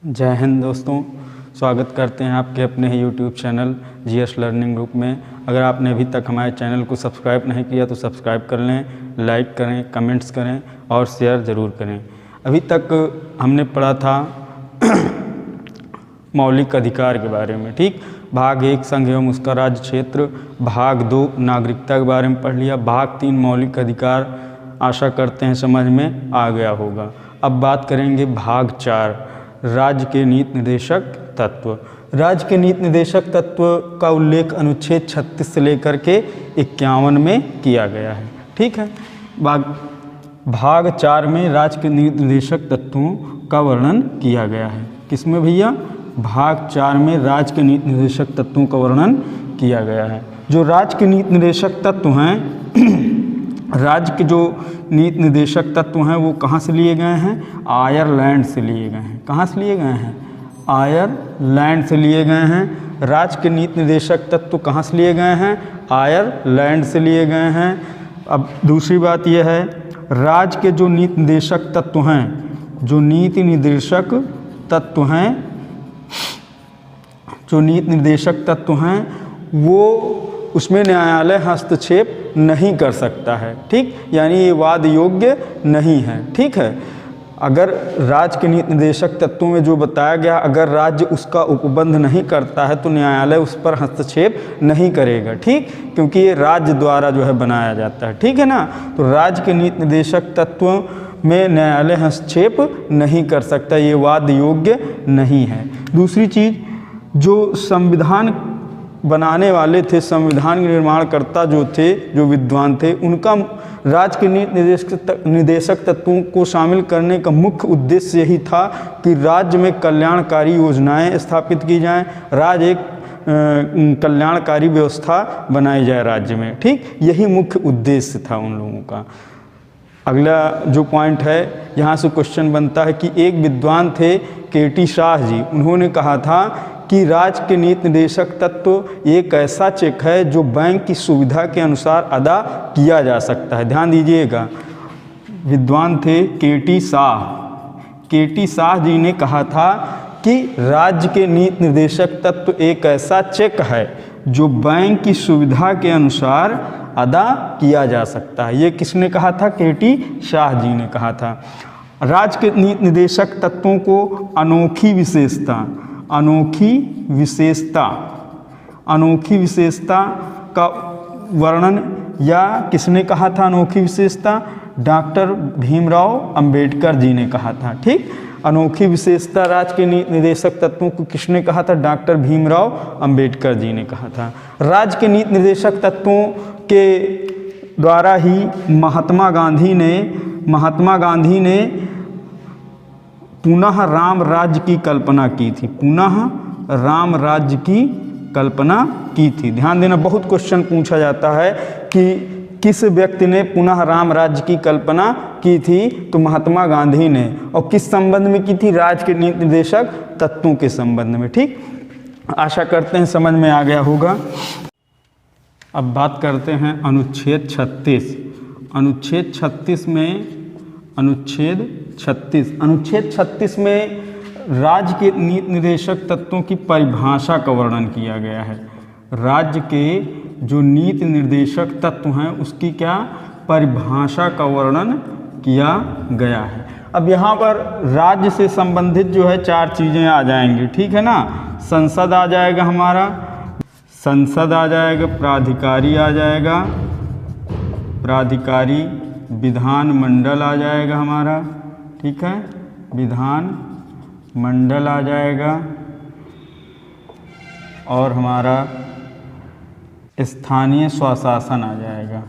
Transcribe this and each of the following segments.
जय हिंद दोस्तों, स्वागत करते हैं आपके अपने ही YouTube channel GS learning group में। अगर आपने अभी तक हमारे चैनल को सब्सक्राइब नहीं किया तो सब्सक्राइब कर लें, लाइक करें, कमेंट्स करें और शेयर ज़रूर करें। अभी तक हमने पढ़ा था मौलिक अधिकार के बारे में, ठीक। भाग 1 संघ एवं उसका राज्य क्षेत्र, भाग 2 नागरिकता के बारे में पढ़ लिया, भाग 3 मौलिक अधिकार। आशा करते हैं समझ में आ गया होगा। अब बात करेंगे भाग 4 राज्य के नीति निर्देशक तत्व। राज्य के नीति निर्देशक तत्व का उल्लेख अनुच्छेद 36 से लेकर के 51 में किया गया है, ठीक है। भाग 4 में राज्य के नीति निर्देशक तत्वों का वर्णन किया गया है। किसमें भैया? भाग 4 में राज्य के नीति निर्देशक तत्वों का वर्णन किया गया है। जो राज्य के नीति निर्देशक तत्व हैं राज्य के जो नीति निर्देशक तत्व हैं वो कहाँ से लिए गए हैं? आयरलैंड से लिए गए हैं। कहाँ से लिए गए हैं? आयरलैंड से लिए गए हैं। राज्य के नीति निर्देशक तत्व कहाँ से लिए गए हैं? आयरलैंड से लिए गए हैं। अब दूसरी बात यह है, राज्य के जो नीति निर्देशक तत्व हैं, जो नीति निर्देशक तत्व हैं, जो नीति निर्देशक तत्व हैं वो उसमें न्यायालय हस्तक्षेप नहीं कर सकता है, ठीक। यानी ये वाद योग्य नहीं है, ठीक है। अगर राज्य के नीति निर्देशक तत्वों में जो बताया गया, अगर राज्य उसका उपबंध नहीं करता है तो न्यायालय उस पर हस्तक्षेप नहीं करेगा, ठीक, क्योंकि ये राज्य द्वारा जो है बनाया जाता है, ठीक है ना। तो राज्य के नीति निर्देशक तत्वों में न्यायालय हस्तक्षेप नहीं कर सकता, ये वाद योग्य नहीं है। दूसरी चीज़, जो संविधान बनाने वाले थे, संविधान के निर्माणकर्ता जो थे, जो विद्वान थे, उनका राज्य के नीति निर्देशक तत्वों को शामिल करने का मुख्य उद्देश्य यही था कि राज्य में कल्याणकारी योजनाएं स्थापित की जाएं, राज्य एक कल्याणकारी व्यवस्था बनाई जाए राज्य में, ठीक। यही मुख्य उद्देश्य था उन लोगों का। अगला जो पॉइंट है, यहाँ से क्वेश्चन बनता है कि एक विद्वान थे केटी शाह जी, उन्होंने कहा था कि राज्य के नीति निर्देशक तत्व एक ऐसा चेक है जो बैंक की सुविधा के अनुसार अदा किया जा सकता है। ध्यान दीजिएगा, विद्वान थे केटी शाह। केटी शाह जी ने कहा था कि राज्य के नीति निर्देशक तत्व एक ऐसा चेक है जो बैंक की सुविधा के अनुसार अदा किया जा सकता है। ये किसने कहा था? केटी शाह जी ने कहा था। राज्य के नीति निर्देशक तत्वों को अनोखी विशेषता का वर्णन या किसने कहा था अनोखी विशेषता? डॉक्टर भीमराव अंबेडकर जी ने कहा था, ठीक। अनोखी विशेषता राज्य के नीति निर्देशक तत्वों को किसने कहा था? डॉक्टर भीमराव अंबेडकर जी ने कहा था। राज्य के नीति निर्देशक तत्वों के द्वारा ही महात्मा गांधी ने पुनः राम राज्य की कल्पना की थी। पुनः राम राज्य की कल्पना की थी। ध्यान देना, बहुत क्वेश्चन पूछा जाता है कि किस व्यक्ति ने पुनः राम राज्य की कल्पना की थी? तो महात्मा गांधी ने। और किस संबंध में की थी? राज्य के नीति निर्देशक तत्वों के संबंध में, ठीक। आशा करते हैं समझ में आ गया होगा। अब बात करते हैं अनुच्छेद 36। अनुच्छेद 36 में राज्य के नीति निर्देशक तत्वों की परिभाषा का वर्णन किया गया है। राज्य के जो नीति निर्देशक तत्व हैं उसकी क्या परिभाषा का वर्णन किया गया है। अब यहाँ पर राज्य से संबंधित जो है 4 चीज़ें आ जाएंगी, ठीक है ना। संसद आ जाएगा हमारा, संसद आ जाएगा, प्राधिकारी आ जाएगा, प्राधिकारी, विधान मंडल आ जाएगा हमारा, ठीक है, विधान मंडल आ जाएगा, और हमारा स्थानीय स्वशासन आ जाएगा,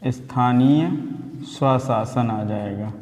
स्थानीय स्वशासन आ जाएगा,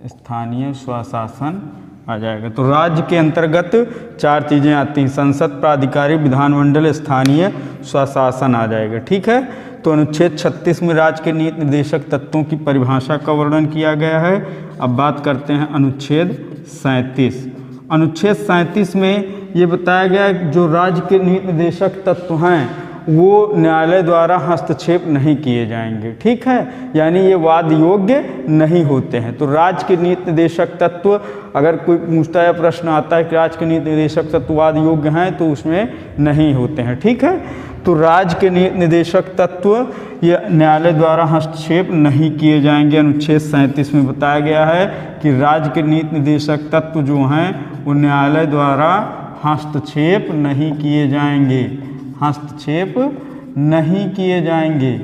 स्थानीय स्वशासन आ जाएगा। तो राज्य के अंतर्गत 4 चीज़ें आती हैं, संसद, प्राधिकारी, विधानमंडल, स्थानीय स्वशासन आ जाएगा, ठीक है। तो अनुच्छेद 36 में राज्य के नीति निर्देशक तत्वों की परिभाषा का वर्णन किया गया है। अब बात करते हैं अनुच्छेद 37। अनुच्छेद 37 में ये बताया गया जो राज्य के नीति निर्देशक तत्व हैं वो न्यायालय द्वारा हस्तक्षेप नहीं किए जाएंगे। ठीक है, यानी ये वाद योग्य नहीं होते हैं। तो राज्य के नीति निर्देशक तत्व, अगर कोई पूछता है प्रश्न आता है कि राज्य के नीति निर्देशक तत्व वाद योग्य हैं, तो उसमें नहीं होते हैं। ठीक है, तो राज्य के नीति निर्देशक तत्व ये न्यायालय द्वारा हस्तक्षेप नहीं किए जाएंगे। अनुच्छेद 37 में बताया गया है कि राज्य के नीति निर्देशक तत्व जो हैं वो न्यायालय द्वारा हस्तक्षेप नहीं किए जाएंगे, हस्तक्षेप नहीं किए जाएंगे।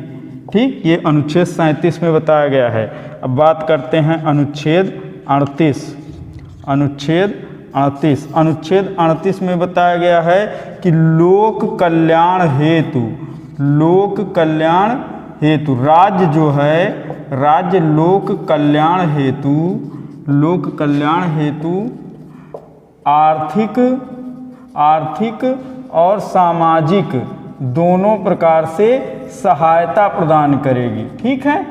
ठीक, ये अनुच्छेद 37 में बताया गया है। अब बात करते हैं अनुच्छेद 38। अनुच्छेद 38 में बताया गया है कि लोक कल्याण हेतु राज्य जो है, राज्य लोक कल्याण हेतु आर्थिक और सामाजिक दोनों प्रकार से सहायता प्रदान करेगी। ठीक है,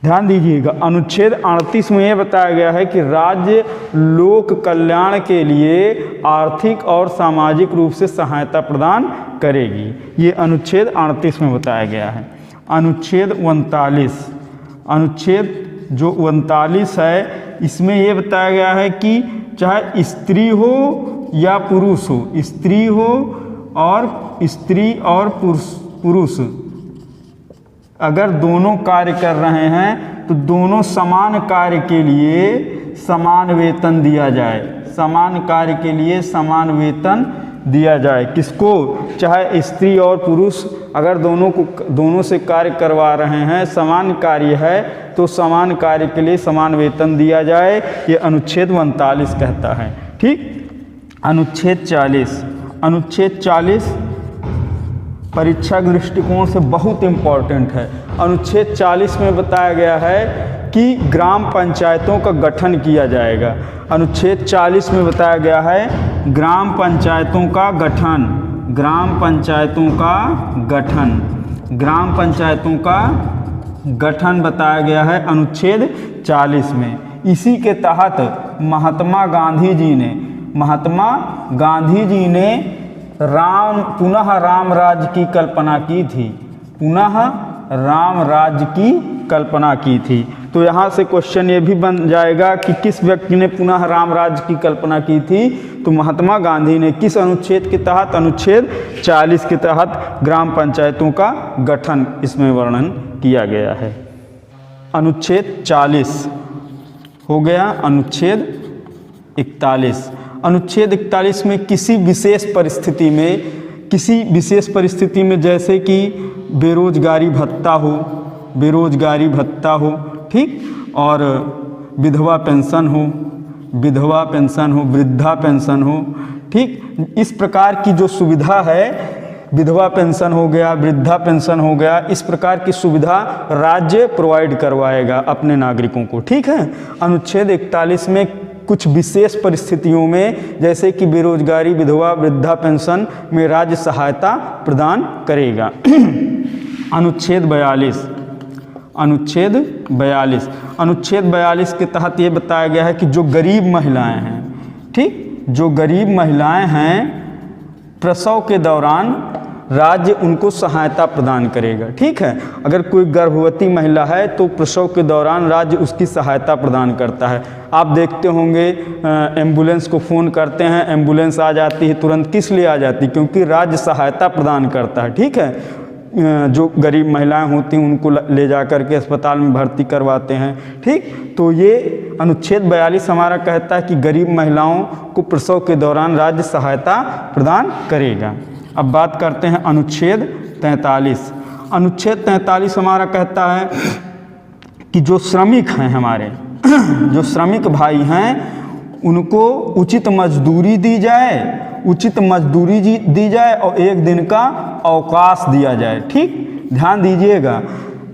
ध्यान दीजिएगा, अनुच्छेद 38 में यह बताया गया है कि राज्य लोक कल्याण के लिए आर्थिक और सामाजिक रूप से सहायता प्रदान करेगी। ये अनुच्छेद 38 में बताया गया है। अनुच्छेद 39 है, इसमें यह बताया गया है कि चाहे स्त्री हो या पुरुष हो, स्त्री और पुरुष अगर दोनों कार्य कर रहे हैं तो दोनों समान कार्य के लिए समान वेतन दिया जाए, समान कार्य के लिए समान वेतन दिया जाए। किसको? चाहे स्त्री और पुरुष अगर दोनों से कार्य करवा रहे हैं, समान कार्य है तो समान कार्य के लिए समान वेतन दिया जाए। ये अनुच्छेद 39 कहता है। ठीक, अनुच्छेद 40 परीक्षा के दृष्टिकोण से बहुत इम्पॉर्टेंट है। अनुच्छेद 40 में बताया गया है कि ग्राम पंचायतों का गठन किया जाएगा। अनुच्छेद 40 में बताया गया है ग्राम पंचायतों का गठन बताया गया है अनुच्छेद 40 में। इसी के तहत महात्मा गांधी जी ने पुनः राम राज्य की कल्पना की थी। तो यहाँ से क्वेश्चन ये भी बन जाएगा कि किस व्यक्ति ने पुनः राम राज्य की कल्पना की थी? तो महात्मा गांधी ने। किस अनुच्छेद के तहत? अनुच्छेद 40 के तहत ग्राम पंचायतों का गठन इसमें वर्णन किया गया है। अनुच्छेद 40 हो गया। अनुच्छेद 41। अनुच्छेद 41 में किसी विशेष परिस्थिति में जैसे कि बेरोजगारी भत्ता हो, ठीक, और विधवा पेंशन हो, वृद्धा पेंशन हो, ठीक, इस प्रकार की जो सुविधा है, विधवा पेंशन हो गया, वृद्धा पेंशन हो गया, इस प्रकार की सुविधा राज्य प्रोवाइड करवाएगा अपने नागरिकों को। ठीक है। अनुच्छेद 41 में कुछ विशेष परिस्थितियों में जैसे कि बेरोजगारी, विधवा, वृद्धा पेंशन में राज्य सहायता प्रदान करेगा। अनुच्छेद 42 के तहत ये बताया गया है कि जो गरीब महिलाएं हैं, ठीक, जो गरीब महिलाएं हैं, प्रसव के दौरान राज्य उनको सहायता प्रदान करेगा। ठीक है। अगर कोई गर्भवती महिला है तो प्रसव के दौरान राज्य उसकी सहायता प्रदान करता है। आप देखते होंगे एम्बुलेंस को फ़ोन करते हैं, एम्बुलेंस आ जाती है तुरंत। किस लिए आ जाती है? क्योंकि राज्य सहायता प्रदान करता है। ठीक है। जो गरीब महिलाएं होती हैं उनको ले जा कर के अस्पताल में भर्ती करवाते हैं। ठीक, तो ये अनुच्छेद 42 हमारा कहता है कि गरीब महिलाओं को प्रसव के दौरान राज्य सहायता प्रदान करेगा। अब बात करते हैं अनुच्छेद 43। अनुच्छेद 43 हमारा कहता है कि जो श्रमिक हैं हमारे, जो श्रमिक भाई हैं, उनको उचित मजदूरी दी जाए और एक दिन का अवकाश दिया जाए। ठीक, ध्यान दीजिएगा,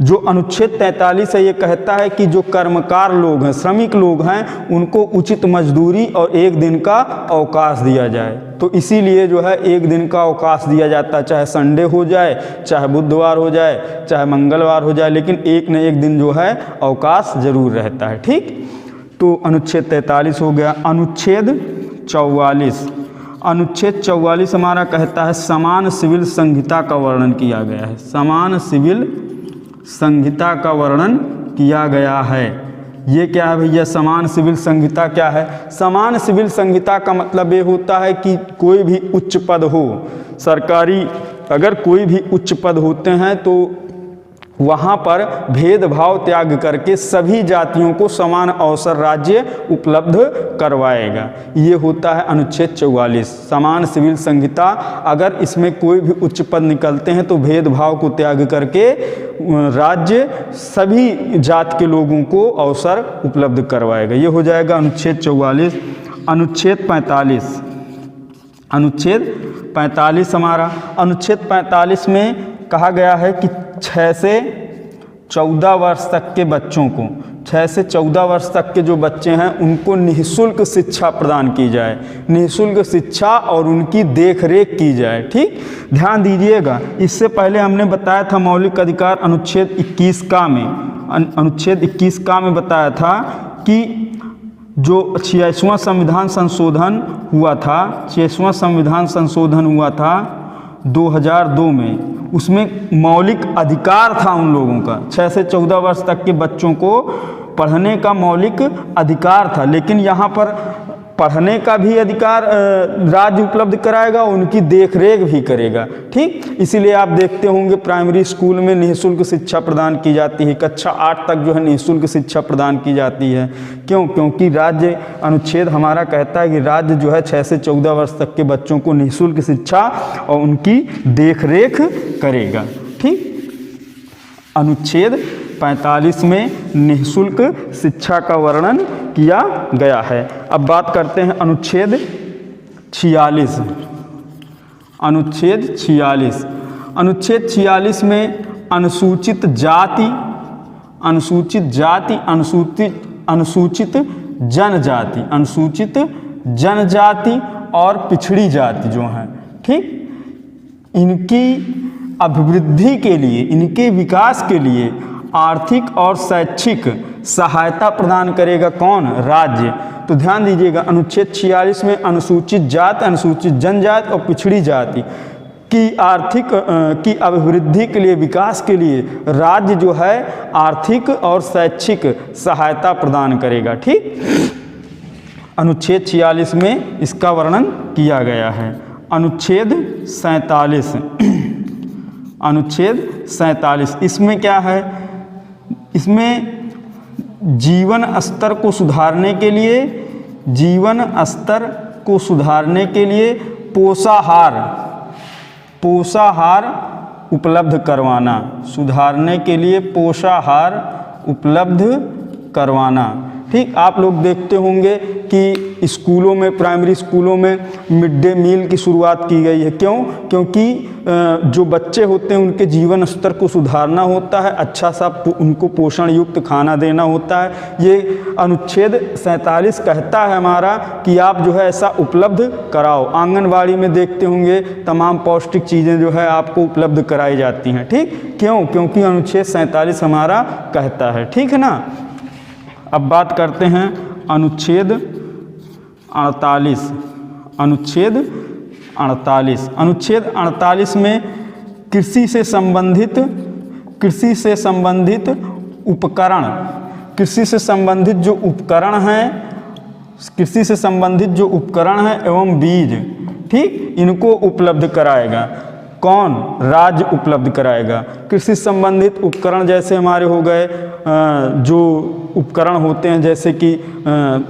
जो अनुच्छेद 43 है ये कहता है कि जो कर्मकार लोग हैं, श्रमिक लोग हैं, उनको उचित मजदूरी और एक दिन का अवकाश दिया जाए। तो इसीलिए जो है एक दिन का अवकाश दिया जाता है, चाहे संडे हो जाए, चाहे बुधवार हो जाए, चाहे मंगलवार हो जाए, लेकिन एक न एक दिन जो है अवकाश जरूर रहता है। ठीक, तो अनुच्छेद 43 हो गया। अनुच्छेद अनुच्छेद 44 हमारा कहता है समान सिविल संहिता का वर्णन किया गया है। समान सिविल संहिता का वर्णन किया गया है। ये क्या है भैया? समान सिविल संहिता क्या है? समान सिविल संहिता का मतलब ये होता है कि कोई भी उच्च पद हो सरकारी, अगर कोई भी उच्च पद होते हैं तो वहाँ पर भेदभाव त्याग करके सभी जातियों को समान अवसर राज्य उपलब्ध करवाएगा। ये होता है अनुच्छेद 44 समान सिविल संहिता। अगर इसमें कोई भी उच्च पद निकलते हैं तो भेदभाव को त्याग करके राज्य सभी जात के लोगों को अवसर उपलब्ध करवाएगा। ये हो जाएगा अनुच्छेद 44। अनुच्छेद 45, अनुच्छेद 45 हमारा, अनुच्छेद 45 में कहा गया है कि 6 से 14 वर्ष तक के बच्चों को, 6 से 14 वर्ष तक के जो बच्चे हैं उनको निःशुल्क शिक्षा प्रदान की जाए, निःशुल्क शिक्षा और उनकी देखरेख की जाए। ठीक, ध्यान दीजिएगा। इससे पहले हमने बताया था मौलिक अधिकार अनुच्छेद 21 का में, अनुच्छेद 21 का में बताया था कि जो 86वां संविधान संशोधन हुआ था, 86वां संविधान संशोधन हुआ था 2002 में, उसमें मौलिक अधिकार था उन लोगों का, 6 से 14 वर्ष तक के बच्चों को पढ़ने का मौलिक अधिकार था। लेकिन यहाँ पर पढ़ने का भी अधिकार राज्य उपलब्ध कराएगा, उनकी देखरेख भी करेगा। ठीक, इसीलिए आप देखते होंगे प्राइमरी स्कूल में निःशुल्क शिक्षा प्रदान की जाती है, कक्षा 8 तक जो है निःशुल्क शिक्षा प्रदान की जाती है। क्यों? क्योंकि राज्य अनुच्छेद हमारा कहता है कि राज्य जो है 6 से 14 वर्ष तक के बच्चों को निःशुल्क शिक्षा और उनकी देखरेख करेगा। ठीक, अनुच्छेद 45 में निःशुल्क शिक्षा का वर्णन किया गया है। अब बात करते हैं अनुच्छेद 46। अनुच्छेद 46, अनुच्छेद 46 में अनुसूचित जाति, अनुसूचित जाति, अनुसूचित जनजाति, अनुसूचित जनजाति और पिछड़ी जाति जो हैं, ठीक, इनकी अभिवृद्धि के लिए, इनके विकास के लिए आर्थिक और शैक्षिक सहायता प्रदान करेगा कौन? राज्य। तो ध्यान दीजिएगा, अनुच्छेद 46 में अनुसूचित जाति, अनुसूचित जनजाति और पिछड़ी जाति की आर्थिक की अभिवृद्धि के लिए, विकास के लिए राज्य जो है आर्थिक और शैक्षिक सहायता प्रदान करेगा। ठीक, अनुच्छेद 46 में इसका वर्णन किया गया है। अनुच्छेद 47, अनुच्छेद 47, इसमें क्या है? इसमें जीवन स्तर को सुधारने के लिए, जीवन स्तर को सुधारने के लिए पोषाहार, पोषाहार उपलब्ध करवाना, सुधारने के लिए पोषाहार उपलब्ध करवाना। ठीक, आप लोग देखते होंगे कि स्कूलों में, प्राइमरी स्कूलों में मिड डे मील की शुरुआत की गई है। क्यों? क्योंकि जो बच्चे होते हैं उनके जीवन स्तर को सुधारना होता है, अच्छा सा उनको पोषण युक्त खाना देना होता है। ये अनुच्छेद 47 कहता है हमारा कि आप जो है ऐसा उपलब्ध कराओ। आंगनवाड़ी में देखते होंगे तमाम पौष्टिक चीज़ें जो है आपको उपलब्ध कराई जाती हैं। ठीक, क्यों? क्योंकि अनुच्छेद 47 हमारा कहता है। ठीक है ना। अब बात करते हैं अनुच्छेद 48, अनुच्छेद 48, अनुच्छेद 48 में कृषि से संबंधित, कृषि से संबंधित उपकरण, कृषि से संबंधित जो उपकरण हैं, कृषि से संबंधित जो उपकरण हैं एवं बीज, ठीक, इनको उपलब्ध कराएगा। कौन? राज्य उपलब्ध कराएगा। कृषि संबंधित उपकरण जैसे हमारे हो गए जो उपकरण होते हैं, जैसे कि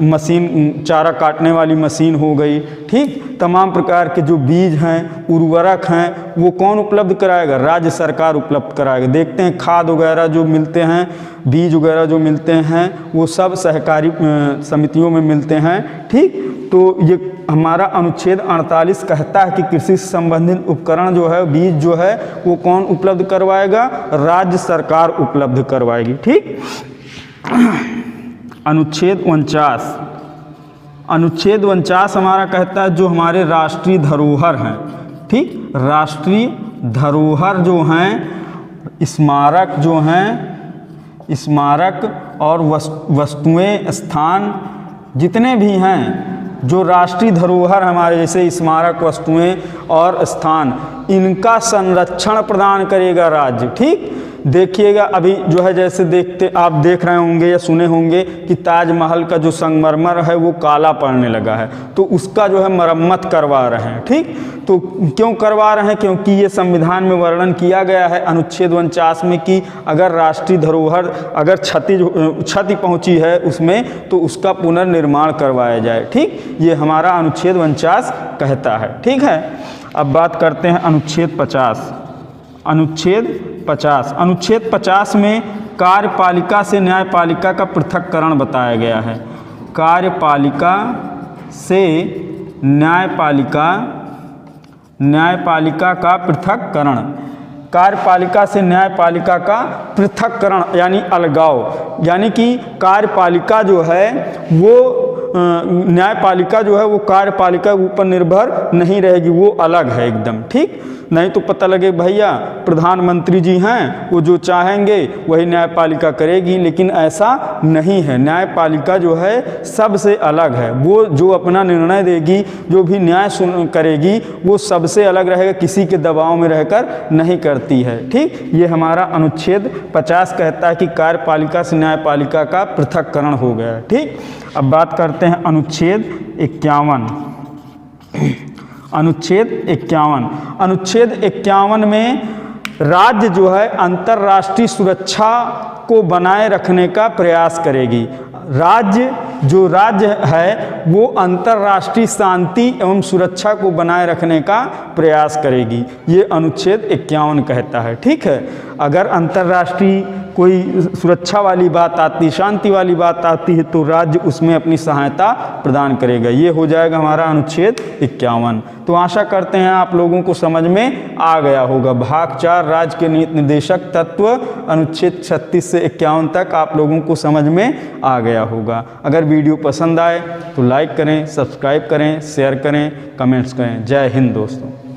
मशीन, चारा काटने वाली मशीन हो गई। ठीक, तमाम प्रकार के जो बीज हैं, उर्वरक हैं, वो कौन उपलब्ध कराएगा? राज्य सरकार उपलब्ध कराएगा। देखते हैं खाद वगैरह जो मिलते हैं, बीज वगैरह जो मिलते हैं, वो सब सहकारी समितियों में मिलते हैं। ठीक, तो ये हमारा अनुच्छेद 48 कहता है कि कृषि से संबंधित उपकरण जो है, बीज जो है, वो कौन उपलब्ध करवाएगा? राज्य सरकार उपलब्ध करवाएगी। ठीक, अनुच्छेद 49, अनुच्छेद 49 हमारा कहता है जो हमारे राष्ट्रीय धरोहर हैं, ठीक, राष्ट्रीय धरोहर जो हैं, स्मारक जो हैं, स्मारक और वस्तुएं, स्थान जितने भी हैं, जो राष्ट्रीय धरोहर हमारे जैसे स्मारक वस्तुएं और स्थान, इनका संरक्षण प्रदान करेगा राज्य। ठीक, देखिएगा अभी जो है जैसे आप देख रहे होंगे या सुने होंगे कि ताजमहल का जो संगमरमर है वो काला पड़ने लगा है, तो उसका जो है मरम्मत करवा रहे हैं। ठीक, तो क्यों करवा रहे हैं? क्योंकि ये संविधान में वर्णन किया गया है अनुच्छेद 49 में कि अगर राष्ट्रीय धरोहर अगर क्षति पहुंची है उसमें, तो उसका पुनर्निर्माण करवाया जाए। ठीक, ये हमारा अनुच्छेद 49 कहता है। ठीक है, अब बात करते हैं अनुच्छेद 50। अनुच्छेद 50 में कार्यपालिका से न्यायपालिका का पृथक्करण बताया गया है। कार्यपालिका से न्यायपालिका का पृथक्करण, कार्यपालिका से न्यायपालिका का पृथक्करण यानी अलगाव, यानी कि कार्यपालिका जो है वो न्यायपालिका जो है वो कार्यपालिका के ऊपर निर्भर नहीं रहेगी, वो अलग है एकदम। ठीक, नहीं तो पता लगे भैया प्रधानमंत्री जी हैं, वो जो चाहेंगे वही न्यायपालिका करेगी, लेकिन ऐसा नहीं है। न्यायपालिका जो है सबसे अलग है, वो जो अपना निर्णय देगी, जो भी न्याय करेगी, वो सबसे अलग रहेगा, किसी के दबाव में रहकर नहीं करती है। ठीक, ये हमारा अनुच्छेद 50 कहता है कि कार्यपालिका से न्यायपालिका का पृथक्करण हो गया है। ठीक, अब बात करते हैं अनुच्छेद 51। अनुच्छेद 51 में राज्य जो है अंतर्राष्ट्रीय सुरक्षा को बनाए रखने का प्रयास करेगी। राज्य है वो अंतर्राष्ट्रीय शांति एवं सुरक्षा को बनाए रखने का प्रयास करेगी, ये अनुच्छेद 51 कहता है। ठीक है, अगर अंतर्राष्ट्रीय कोई सुरक्षा वाली बात आती, शांति वाली बात आती है, तो राज्य उसमें अपनी सहायता प्रदान करेगा। ये हो जाएगा हमारा अनुच्छेद 51। तो आशा करते हैं आप लोगों को समझ में आ गया होगा। भाग 4 राज्य के नीति निर्देशक तत्व अनुच्छेद 36 से 51 तक आप लोगों को समझ में आ गया होगा। अगर वीडियो पसंद आए तो लाइक करें, सब्सक्राइब करें, शेयर करें, कमेंट्स करें। जय हिंद दोस्तों।